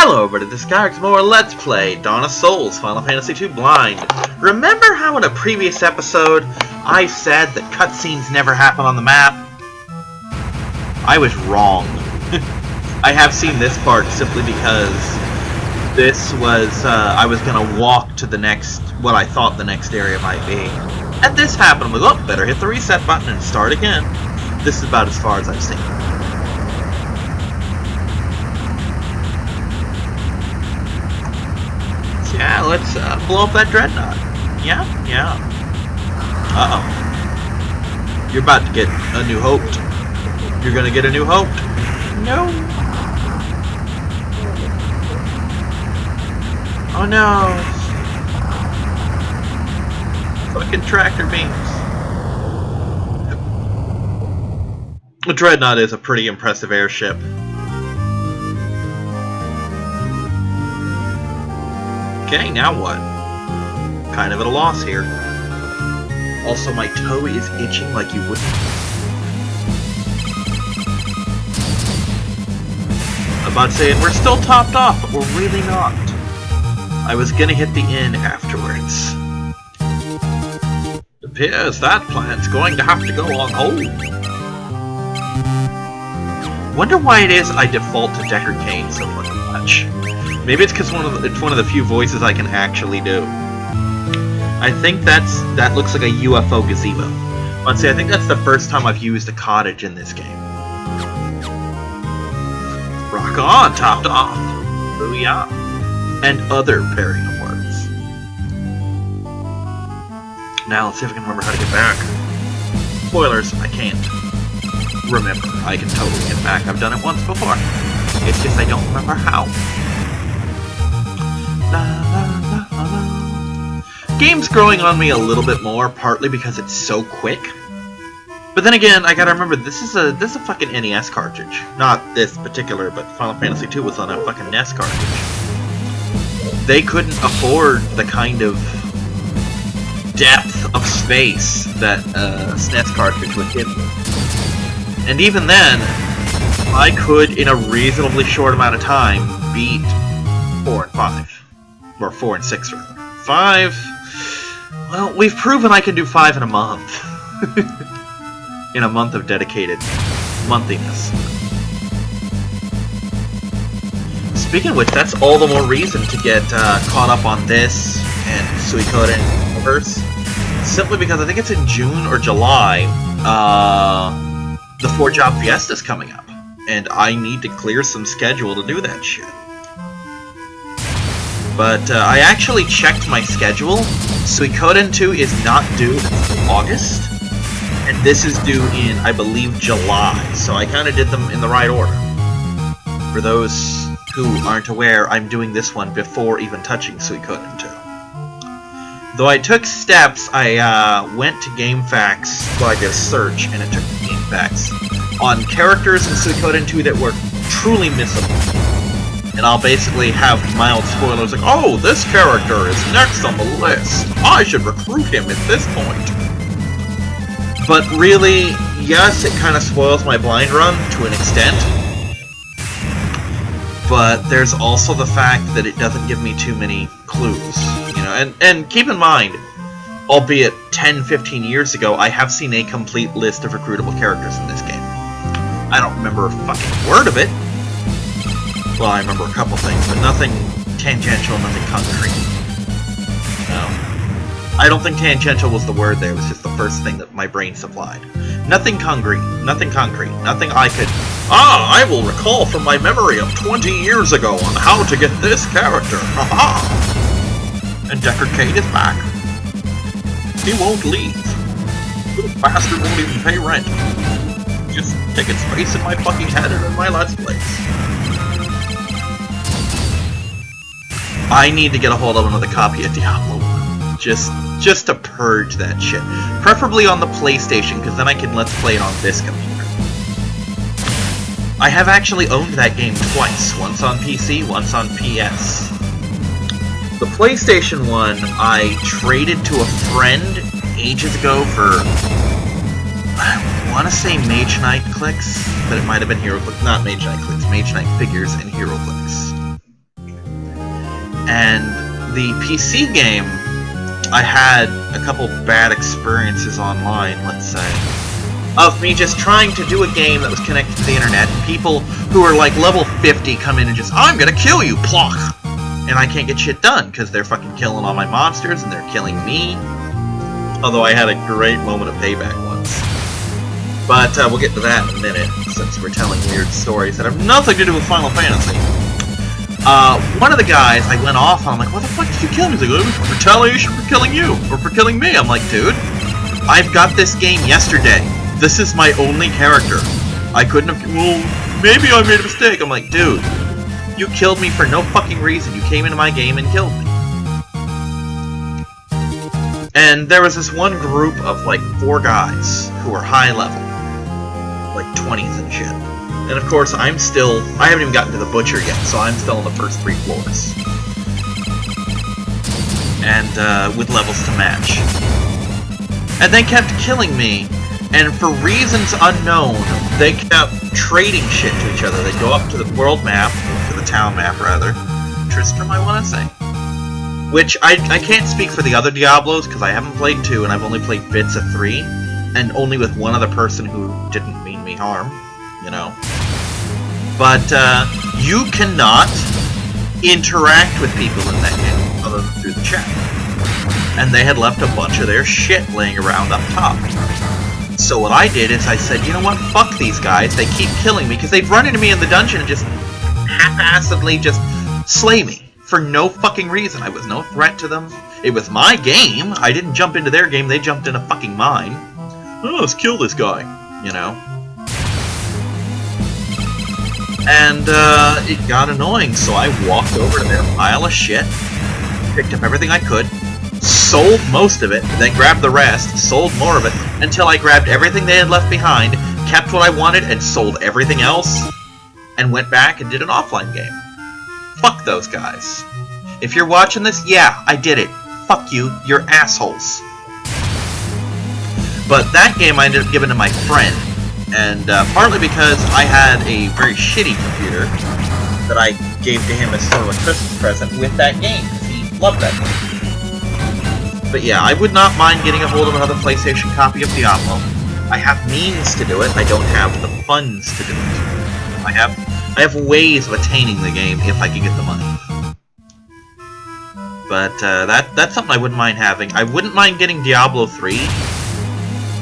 Hello everybody, this is Garricksmore. Let's play Dawn of Souls, Final Fantasy II Blind. Remember how in a previous episode I said that cutscenes never happen on the map? I was wrong. I have seen this part simply because this was, I was gonna walk to the next, what I thought the next area might be. And this happened. I'm like, oh, better hit the reset button and start again. This is about as far as I've seen. Yeah, let's blow up that dreadnought. Yeah. Uh-oh. You're about to get a new hope. You're gonna get a new hope. No. Oh no. Fucking tractor beams. The dreadnought is a pretty impressive airship. Okay, now what? Kind of at a loss here. Also, my toe is itching like you wouldn't. I'm about to say, we're still topped off, but we're really not. I was gonna hit the inn afterwards. It appears that plan's going to have to go on hold. Wonder why it is I default to Deckard Cain so fucking much. Maybe it's because it's one of the few voices I can actually do. I think that looks like a UFO gazebo. Let's see, I think that's the first time I've used a cottage in this game. Rock on, topped off. Booyah. And other pairing of words. Now let's see if I can remember how to get back. Spoilers, I can't. Remember, I can totally get back. I've done it once before. It's just I don't remember how. Game's growing on me a little bit more, partly because it's so quick. But then again, I gotta remember this is a fucking NES cartridge. Not this particular, but Final Fantasy II was on a fucking NES cartridge. They couldn't afford the kind of depth of space that a SNES cartridge would give me. And even then, I could, in a reasonably short amount of time, beat 4 and 5. Or 4 and 6, rather. 5... Well, we've proven I can do 5 in a month. In a month of dedicated monthiness. Speaking of which, that's all the more reason to get caught up on this and Suikoden Universe. Simply because I think it's in June or July, the 4-Job Fiesta's coming up. And I need to clear some schedule to do that shit. But I actually checked my schedule. Suikoden 2 is not due until August, and this is due in, I believe, July. So I kind of did them in the right order. For those who aren't aware, I'm doing this one before even touching Suikoden 2. Though I took steps, I went to GameFAQs, well, I did a search, and it took me to GameFAQs, on characters in Suikoden 2 that were truly missable. And I'll basically have mild spoilers like, oh, this character is next on the list. I should recruit him at this point. But really, yes, it kind of spoils my blind run to an extent. But there's also the fact that it doesn't give me too many clues. You know, and keep in mind, albeit 10-15 years ago, I have seen a complete list of recruitable characters in this game. I don't remember a fucking word of it. Well, I remember a couple things, but nothing tangential, nothing concrete. No. I don't think tangential was the word there, it was just the first thing that my brain supplied. Nothing concrete, nothing I could... I will recall from my memory of 20 years ago on how to get this character, haha! And Deckard Cain is back. He won't leave. Little bastard won't even pay rent. Just taking space in my fucking head and in my Let's Plays. I need to get a hold of another copy of Diablo 1. Just to purge that shit. Preferably on the PlayStation, because then I can Let's Play it on this computer. I have actually owned that game twice. Once on PC, once on PS. The PlayStation 1, I traded to a friend ages ago for... I want to say Mage Knight clicks, but it might have been HeroClix. Not Mage Knight clicks, Mage Knight figures and HeroClix. And the PC game, I had a couple bad experiences online, let's say, of me just trying to do a game that was connected to the internet, and people who are like level 50 come in and just, I'm gonna kill you, plock! And I can't get shit done, because they're fucking killing all my monsters, and they're killing me. Although I had a great moment of payback once. But we'll get to that in a minute, since we're telling weird stories that have nothing to do with Final Fantasy. One of the guys, I went off on, I'm like, what the fuck did you kill me? He's like, oh, it was retaliation for killing you, or for killing me. I'm like, dude, I've got this game yesterday. This is my only character. I couldn't have, well, maybe I made a mistake. I'm like, dude, you killed me for no fucking reason. You came into my game and killed me. And there was this one group of like 4 guys who were high level. Like 20s and shit. And of course, I haven't even gotten to the butcher yet, so I'm still on the first 3 floors. And with levels to match. And they kept killing me, and for reasons unknown, they kept trading shit to each other. They'd go up to the world map, to the town map rather, Tristram I want to say. Which, I can't speak for the other Diablos, because I haven't played 2, and I've only played bits of 3, and only with one other person who didn't mean me harm, you know. But, you cannot interact with people in that game, other than through the chat. And they had left a bunch of their shit laying around up top. So what I did is I said, you know what, fuck these guys, they keep killing me, because they'd run into me in the dungeon and just half-assedly just slay me. For no fucking reason. I was no threat to them. It was my game. I didn't jump into their game, they jumped into fucking mine. Oh, let's kill this guy, you know. And, it got annoying, so I walked over to their pile of shit, picked up everything I could, sold most of it, then grabbed the rest, sold more of it, until I grabbed everything they had left behind, kept what I wanted, and sold everything else, and went back and did an offline game. Fuck those guys. If you're watching this, yeah, I did it. Fuck you, you're assholes. But that game I ended up giving to my friend, and partly because I had a very shitty computer that I gave to him as sort of a Christmas present with that game, because he loved that game. But yeah, I would not mind getting a hold of another PlayStation copy of Diablo. I have means to do it, I don't have the funds to do it. I have ways of attaining the game if I can get the money. But that's something I wouldn't mind having. I wouldn't mind getting Diablo 3,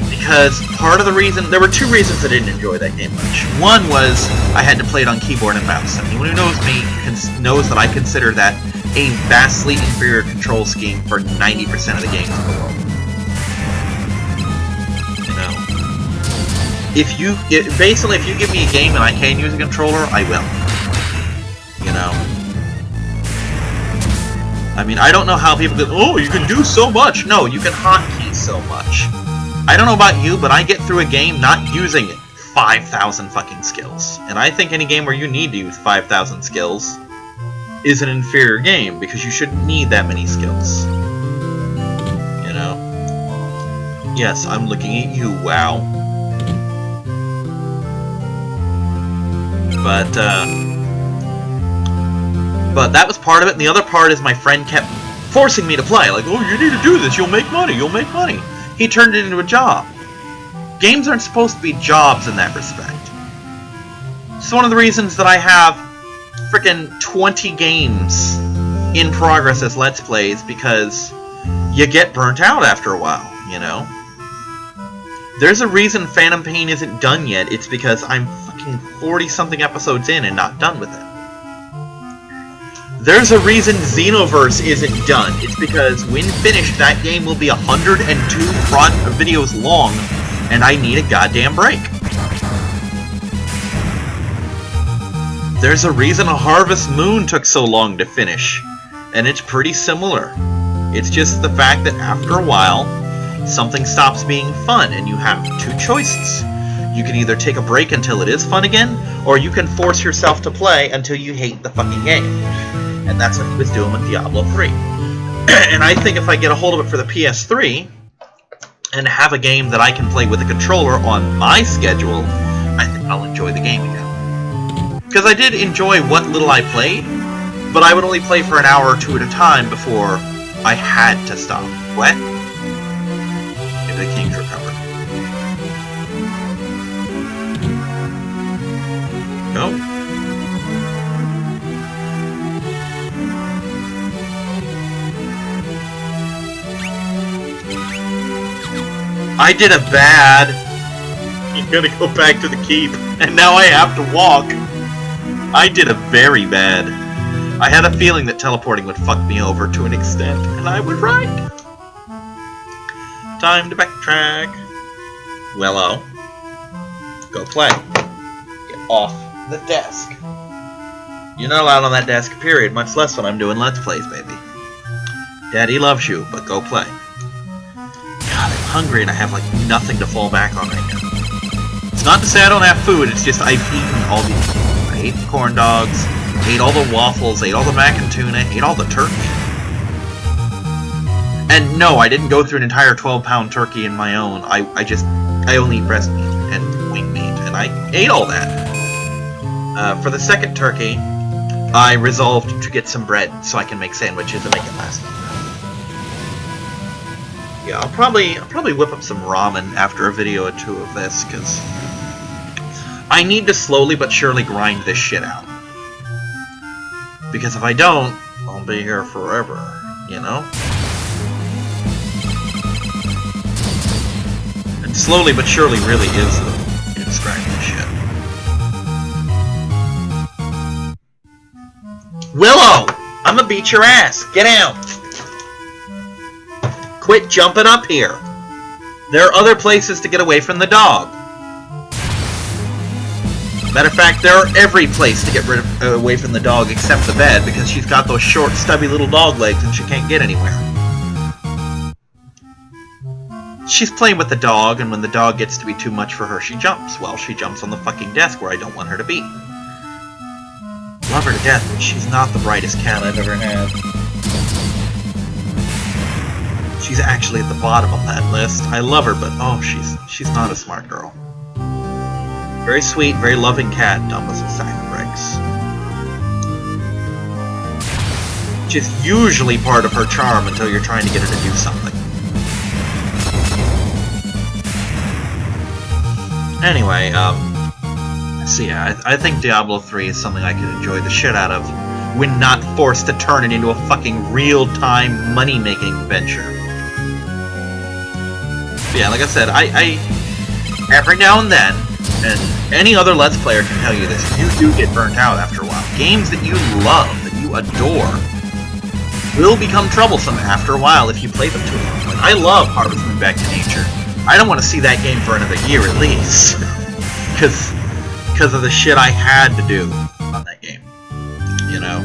because part of the reason, there were 2 reasons I didn't enjoy that game much. One was I had to play it on keyboard and mouse. Anyone who knows me knows that I consider that a vastly inferior control scheme for 90% of the games in the world. You know, basically if you give me a game and I can use a controller, I will. You know. I mean, I don't know how people go, oh, you can do so much. No, you can hotkey so much. I don't know about you, but I get through a game not using 5,000 fucking skills. And I think any game where you need to use 5,000 skills is an inferior game, because you shouldn't need that many skills. You know? Yes, I'm looking at you, wow. But that was part of it, and the other part is my friend kept forcing me to play. Like, oh, you need to do this, you'll make money, you'll make money. He turned it into a job. Games aren't supposed to be jobs in that respect. It's one of the reasons that I have frickin' 20 games in progress as Let's Plays, because you get burnt out after a while, you know? There's a reason Phantom Pain isn't done yet. It's because I'm fucking 40-something episodes in and not done with it. There's a reason Xenoverse isn't done. It's because when finished, that game will be 102 videos long, and I need a goddamn break. There's a reason a Harvest Moon took so long to finish, and it's pretty similar. It's just the fact that after a while, something stops being fun, and you have 2 choices. You can either take a break until it is fun again, or you can force yourself to play until you hate the fucking game. And that's what he was doing with Diablo 3. And I think if I get a hold of it for the PS3, and have a game that I can play with a controller on my schedule, I think I'll enjoy the game again. Because I did enjoy what little I played, but I would only play for an hour or two at a time before I had to stop. What? Maybe the king's recovered. Go. I did a bad. You gotta go back to the keep, and now I have to walk. I did a very bad. I had a feeling that teleporting would fuck me over to an extent, and I was right. Time to backtrack. Wello. Go play. Get off the desk. You're not allowed on that desk, period, much less when I'm doing Let's Plays, baby. Daddy loves you, but go play. God, I'm hungry and I have, like, nothing to fall back on right now. It's not to say I don't have food, it's just I've eaten all the... I ate the corn dogs, ate all the waffles, ate all the mac and tuna, ate all the turkey. And no, I didn't go through an entire 12-pound turkey in my own. I only eat breast meat and wing meat, and I ate all that. For the second turkey, I resolved to get some bread so I can make sandwiches and make it last longer. Yeah, I'll probably whip up some ramen after a video or two of this, because I need to slowly but surely grind this shit out. Because if I don't, I'll be here forever, you know? And slowly but surely really is the indescribable shit. Willow! I'm gonna beat your ass! Get out! Quit jumping up here! There are other places to get away from the dog. Matter of fact, there are every place to get away from the dog except the bed, because she's got those short, stubby little dog legs and she can't get anywhere. She's playing with the dog, and when the dog gets to be too much for her, she jumps. Well, she jumps on the fucking desk where I don't want her to be. Love her to death, but she's not the brightest cat I've ever had. She's actually at the bottom of that list. I love her, but oh, she's not a smart girl. Very sweet, very loving cat, dumb as a sack of bricks. Which is usually part of her charm until you're trying to get her to do something. Anyway, so yeah, I think Diablo 3 is something I could enjoy the shit out of when not forced to turn it into a fucking real-time money-making venture. But yeah, like I said, I every now and then, and any other Let's Player can tell you this, you do get burnt out after a while. Games that you love, that you adore, will become troublesome after a while if you play them too long. Like, I love Harvest Moon Back to Nature. I don't want to see that game for another year at least. Because of the shit I had to do on that game. You know?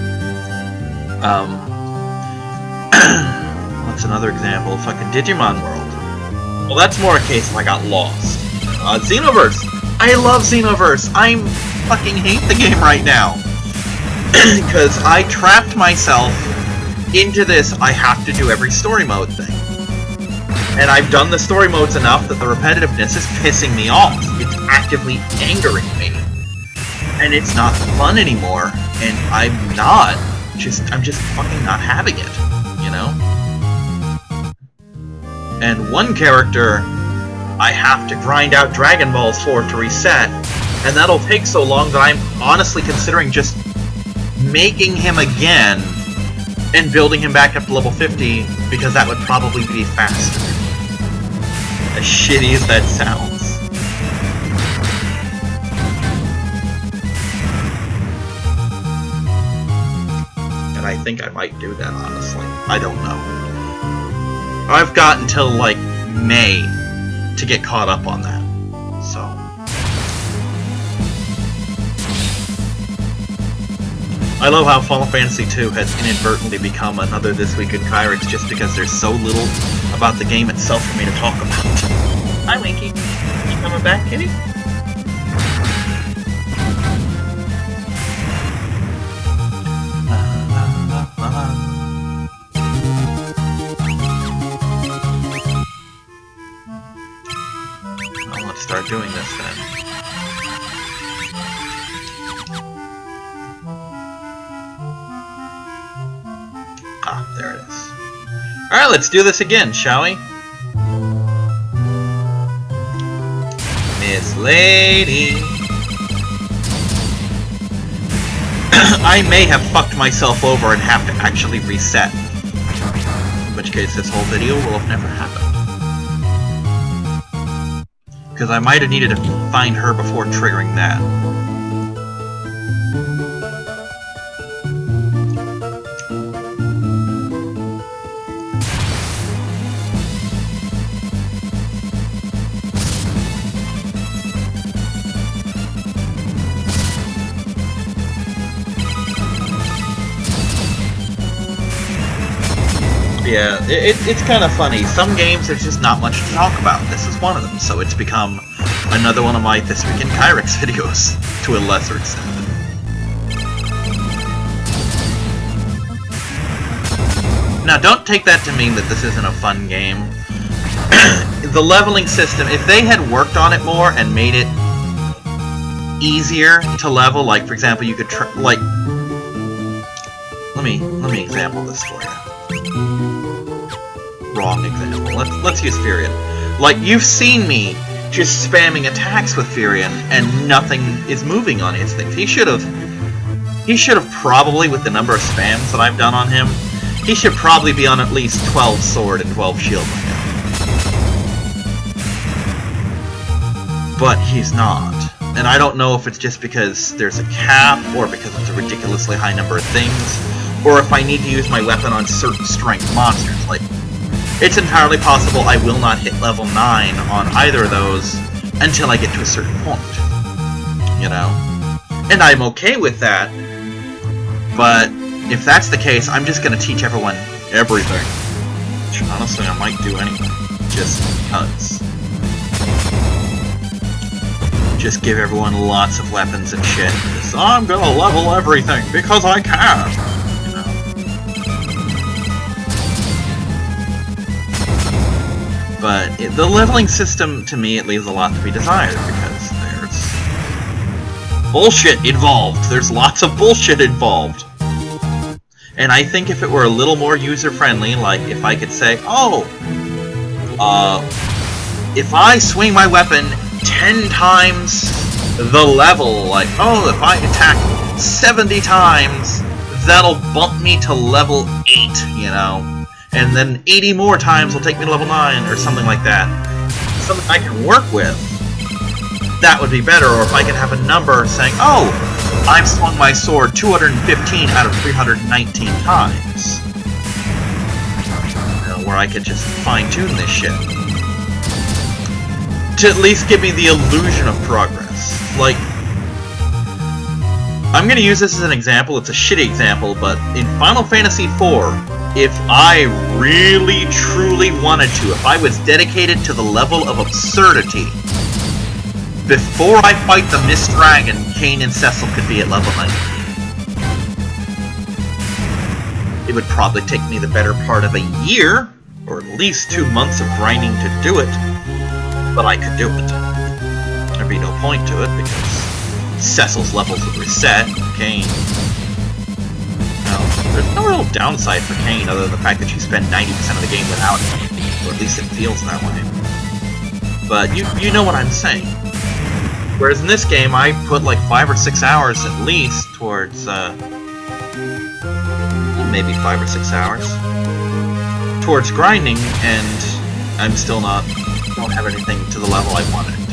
What's another example? Fucking Digimon World. Well, that's more a case if I got lost. Xenoverse! I love Xenoverse! I fucking hate the game right now. Because I trapped myself into this I have to do every story mode thing. And I've done the story modes enough that the repetitiveness is pissing me off. It's actively angering me. And it's not fun anymore. And I'm just fucking not having it. You know? And one character I have to grind out Dragon Balls for to reset. And that'll take so long that I'm honestly considering just making him again and building him back up to level 50, because that would probably be faster. As shitty as that sounds. And I think I might do that, honestly. I don't know. I've got until, like, May to get caught up on that. So. I love how Final Fantasy II has inadvertently become another This Week in Kyrix just because there's so little about the game itself for me to talk about. Hi, Winky. You coming back, kitty? I want to start doing this then. Ah, there it is. Alright, let's do this again, shall we? Miss Lady. I may have fucked myself over and have to actually reset. In which case this whole video will have never happened. Because I might have needed to find her before triggering that. Yeah, it's kind of funny. Some games there's just not much to talk about. This is one of them, so it's become another one of my This Week in Kyrex videos, to a lesser extent. Now, don't take that to mean that this isn't a fun game. The leveling system, if they had worked on it more and made it easier to level, like, for example, you could like... Let me example this for you. Wrong example. Let's use Firion. Like, you've seen me just spamming attacks with Firion, and nothing is moving on his things. He should have probably, with the number of spams that I've done on him, he should probably be on at least 12 sword and 12 shield by now. But he's not. And I don't know if it's just because there's a cap, or because it's a ridiculously high number of things, or if I need to use my weapon on certain strength monsters. Like, it's entirely possible I will not hit level 9 on either of those until I get to a certain point. You know? And I'm okay with that, but if that's the case, I'm just gonna teach everyone everything. Which, honestly, I might do anyway. Just because. Just give everyone lots of weapons and shit. Just, I'm gonna level everything because I can! But the leveling system, to me, it leaves a lot to be desired, because there's bullshit involved. There's lots of bullshit involved. And I think if it were a little more user-friendly, like if I could say, oh, if I swing my weapon 10 times the level, like, oh, if I attack 70 times, that'll bump me to level 8, you know? And then 80 more times will take me to level 9, or something like that. Something I can work with. That would be better, or if I could have a number saying, oh, I've swung my sword 215 out of 319 times. You know, where I could just fine-tune this shit. To at least give me the illusion of progress. Like, I'm gonna use this as an example, it's a shitty example, but in Final Fantasy IV, if I really, truly wanted to, if I was dedicated to the level of absurdity, before I fight the Mist Dragon, Kain and Cecil could be at level 90. It would probably take me the better part of a year, or at least 2 months of grinding to do it, but I could do it. There'd be no point to it, because Cecil's levels would reset, Kain... There's no real downside for Kain other than the fact that you spend 90% of the game without it. Or at least it feels that way. But you know what I'm saying. Whereas in this game, I put like 5 or 6 hours at least towards, maybe 5 or 6 hours, towards grinding, and I'm still don't have anything to the level I wanted it to be.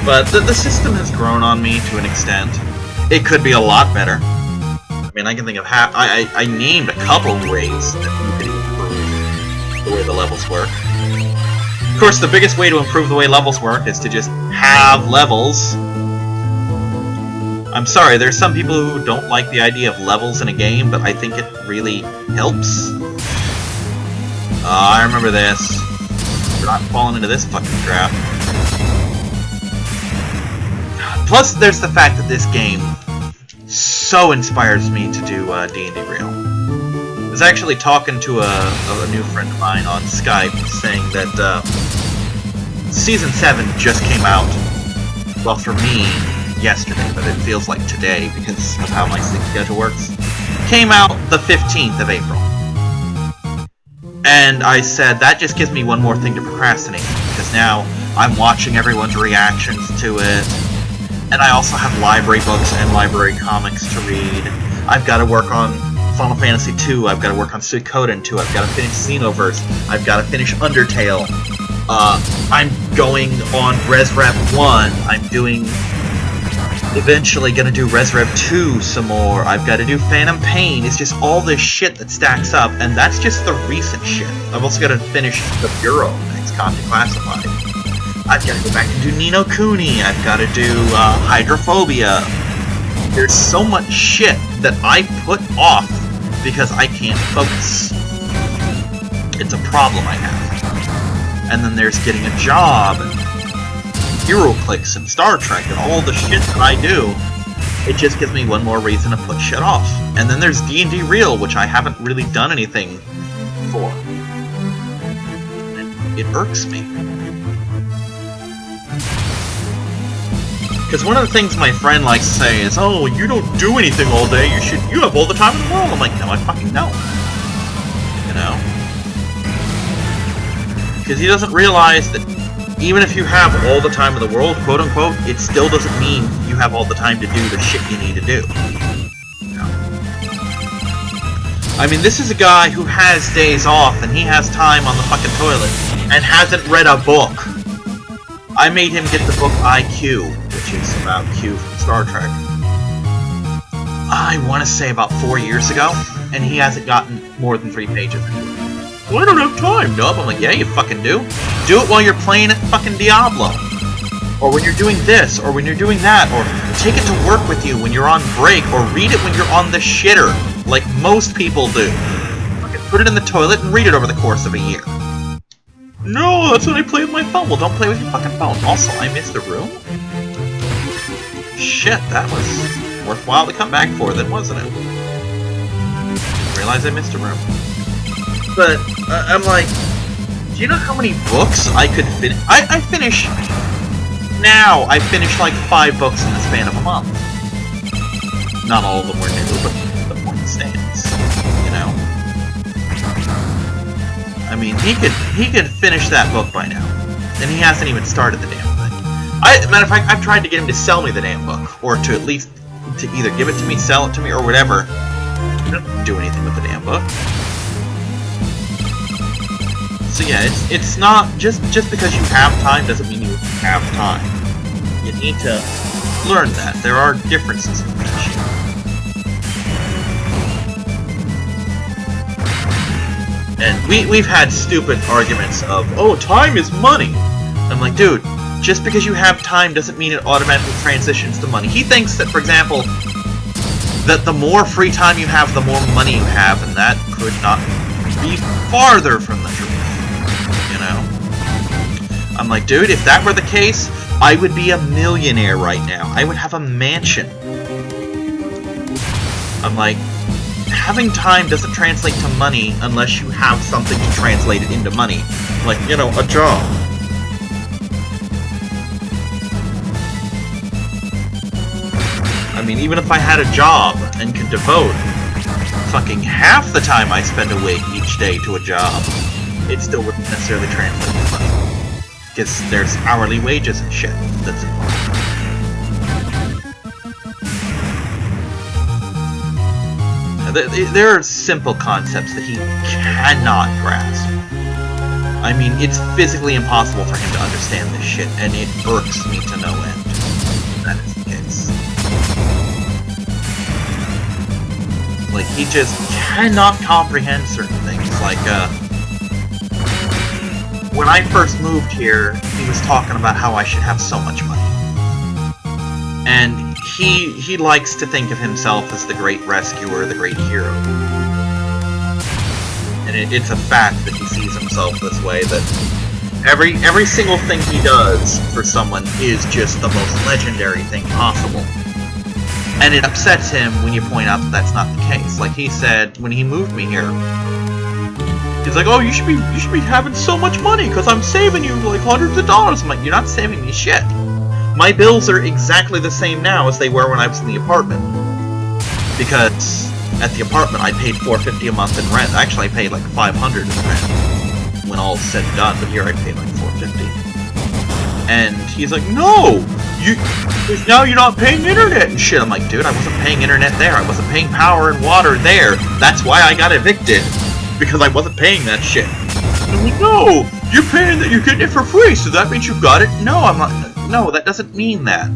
But the system has grown on me to an extent. It could be a lot better. I mean, I can think of I named a couple ways that you could improve the way the levels work. Of course, the biggest way to improve the way levels work is to just have levels. I'm sorry, there's some people who don't like the idea of levels in a game, but I think it really helps. I remember this. We're not falling into this fucking trap. Plus, there's the fact that this game so inspires me to do D&D Real. was actually talking to a new friend of mine on Skype, saying that Season 7 just came out. Well, for me, yesterday, but it feels like today because of how my sleep schedule works. Came out the 15th of April. And I said, that just gives me one more thing to procrastinate, because now I'm watching everyone's reactions to it, and I also have library books and library comics to read. I've got to work on Final Fantasy 2, I've got to work on Suikoden 2, I've got to finish Xenoverse, I've got to finish Undertale. I'm going on ResRev 1, I'm doing... eventually gonna do ResRev 2 some more, I've got to do Phantom Pain, it's just all this shit that stacks up, and that's just the recent shit. I've also got to finish The Bureau, XCOM Declassified. I've got to go back and do Ni no Kuni, I've got to do Hydrophobia. There's so much shit that I put off because I can't focus. It's a problem I have. And then there's getting a job, and HeroClix and Star Trek and all the shit that I do. It just gives me one more reason to put shit off. And then there's D&D Real, which I haven't really done anything for. It irks me. Because one of the things my friend likes to say is, oh, you don't do anything all day, you have all the time in the world. I'm like, no, I fucking don't. You know? Because he doesn't realize that even if you have all the time in the world, quote unquote, it still doesn't mean you have all the time to do the shit you need to do. You know? I mean, this is a guy who has days off and he has time on the fucking toilet and hasn't read a book. I made him get the book IQ, which is about Q from Star Trek. I want to say about 4 years ago, and he hasn't gotten more than 3 pages into it. Well, I don't have time, Nub. I'm like, yeah, you fucking do. Do it while you're playing at fucking Diablo. Or when you're doing this, or when you're doing that, or take it to work with you when you're on break, or read it when you're on the shitter, like most people do. Fucking put it in the toilet and read it over the course of a year. No, that's when I play with my phone. Well, don't play with your fucking phone. Also, I missed a room? Shit, that was worthwhile to come back for then, wasn't it? Didn't realize I missed a room. But, I'm like, do you know how many books I could finish? I finish... Now, I finish like 5 books in the span of a month. Not all of them were new, but the point stands. You know? I mean, he could finish that book by now. And he hasn't even started the damn thing. Matter of fact, I've tried to get him to sell me the damn book. Or to at least, to either give it to me, sell it to me, or whatever. He doesn't do anything with the damn book. So yeah, it's not, just because you have time doesn't mean you have time. You need to learn that. There are differences in that shit. And we've had stupid arguments of, oh, time is money. I'm like, dude, just because you have time doesn't mean it automatically transitions to money. He thinks that, for example, that the more free time you have, the more money you have, and that could not be farther from the truth. You know? I'm like, dude, if that were the case, I would be a millionaire right now. I would have a mansion. I'm like, having time doesn't translate to money unless you have something to translate it into money. Like, you know, a job. I mean, even if I had a job and could devote fucking half the time I spend awake each day to a job, it still wouldn't necessarily translate to money. Because there's hourly wages and shit that's involved. There are simple concepts that he cannot grasp. I mean, it's physically impossible for him to understand this shit, and it irks me to no end. That is the case. Like, he just cannot comprehend certain things. Like, when I first moved here, he was talking about how I should have so much money. And he likes to think of himself as the great rescuer, the great hero. And it's a fact that he sees himself this way, that every single thing he does for someone is just the most legendary thing possible. And it upsets him when you point out that that's not the case. Like he said when he moved me here, he's like, "Oh, you should be having so much money because I'm saving you like hundreds of dollars." I'm like, "You're not saving me shit. My bills are exactly the same now as they were when I was in the apartment. Because at the apartment I paid $450 a month in rent. Actually, I paid like $500 in rent when all's said and done. But here I paid like $450." And he's like, "No, now you're not paying internet and shit." I'm like, "Dude, I wasn't paying internet there. I wasn't paying power and water there. That's why I got evicted, because I wasn't paying that shit." And I'm like, "No, you're paying that. You're getting it for free, so that means you got it." No, I'm like, no, that doesn't mean that.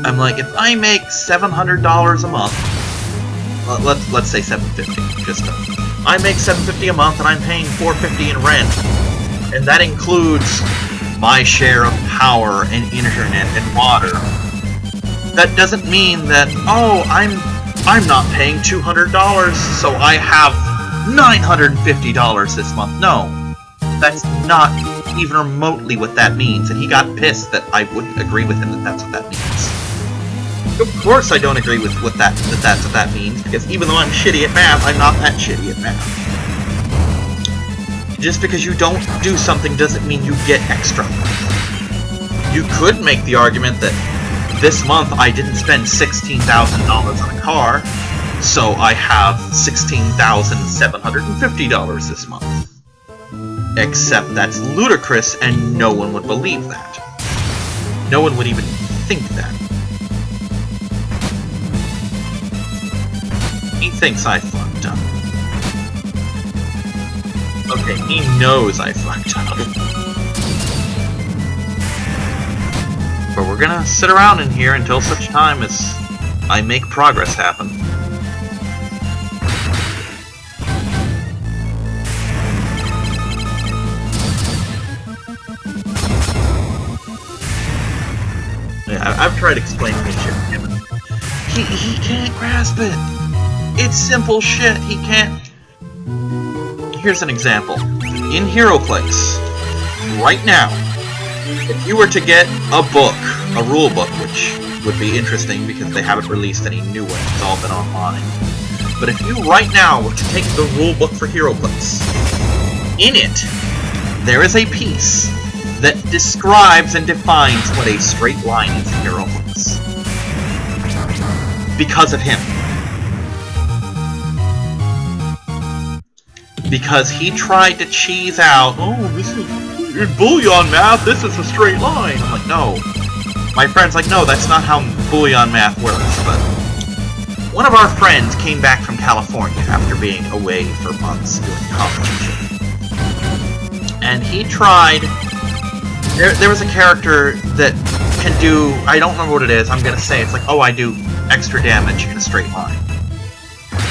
I'm like, if I make $700 a month, let's say $750, just I make $750 a month and I'm paying $450 in rent, and that includes my share of power and internet and water. That doesn't mean that, oh, I'm not paying $200, so I have $950 this month. No, that's not even remotely what that means, and he got pissed that I wouldn't agree with him that that's what that means. Of course I don't agree with that's what that means, because even though I'm shitty at math, I'm not that shitty at math. Just because you don't do something doesn't mean you get extra. You could make the argument that this month I didn't spend $16,000 on a car, so I have $16,750 this month. Except that's ludicrous, and no one would believe that. No one would even think that. He thinks I fucked up. Okay, he knows I fucked up. But we're gonna sit around in here until such time as I make progress happen. Yeah, I've tried explaining this shit to him. He can't grasp it. It's simple shit. He can't. Here's an example. In HeroClix, right now, if you were to get a book, a rule book, which would be interesting because they haven't released any new ones, it's all been online. But if you right now were to take the rule book for HeroClix, in it, there is a piece that describes and defines what a straight line is in HeroClix. Because of him. Because he tried to cheese out, oh, this is in Boolean math, this is a straight line. I'm like, no. My friend's like, no, that's not how Boolean math works. But one of our friends came back from California after being away for months doing college and shit. And he tried. There was a character that can do, I don't remember what it is, I'm gonna say it's like, oh, I do extra damage in a straight line.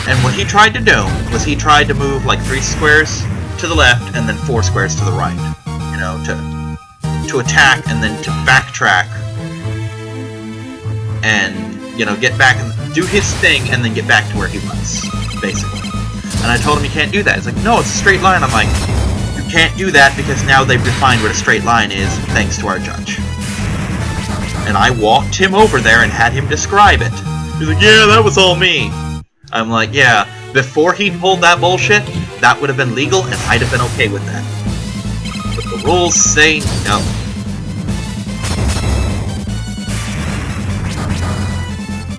And what he tried to do was he tried to move like 3 squares to the left and then 4 squares to the right. You know, to attack and then to backtrack and, you know, get back and do his thing and then get back to where he was, basically. And I told him you can't do that. He's like, no, it's a straight line. I'm like, you can't do that because now they've defined what a straight line is thanks to our judge. And I walked him over there and had him describe it. He's like, yeah, that was all me. I'm like, yeah, before he pulled that bullshit, that would have been legal and I'd have been okay with that. But the rules say no.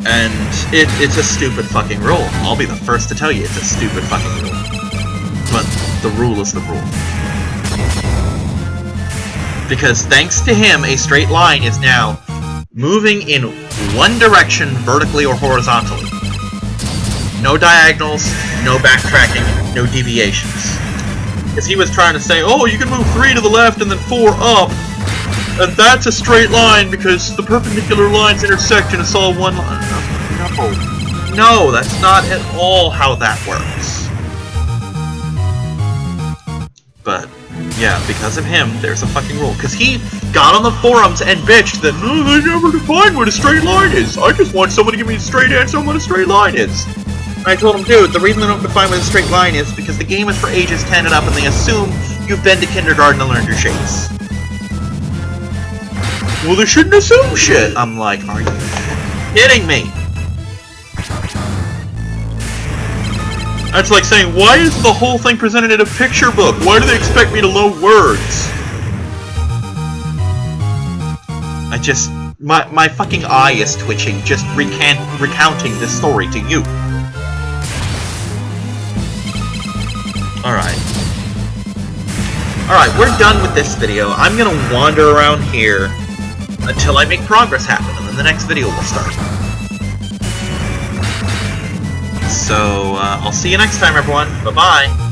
And it's a stupid fucking rule. I'll be the first to tell you it's a stupid fucking rule. But the rule is the rule. Because thanks to him, a straight line is now moving in one direction vertically or horizontally. No diagonals, no backtracking, no deviations. Because he was trying to say, oh, you can move 3 to the left and then 4 up, and that's a straight line because the perpendicular lines intersect and it's all one line. No, that's not at all how that works. But, yeah, because of him, there's a fucking rule. Because he got on the forums and bitched that, no, they never defined what a straight line is. I just want someone to give me a straight answer on what a straight line is. And I told him, dude, the reason they don't define what a straight line is because the game is for ages 10 and up and they assume you've been to kindergarten and learned your shapes. well, they shouldn't assume shit. I'm like, are you kidding me? That's like saying, why is the whole thing presented in a picture book? Why do they expect me to know words? I just... My fucking eye is twitching just recounting this story to you. Alright. Alright, we're done with this video. I'm gonna wander around here until I make progress happen, and then the next video will start. So, I'll see you next time, everyone. Bye-bye.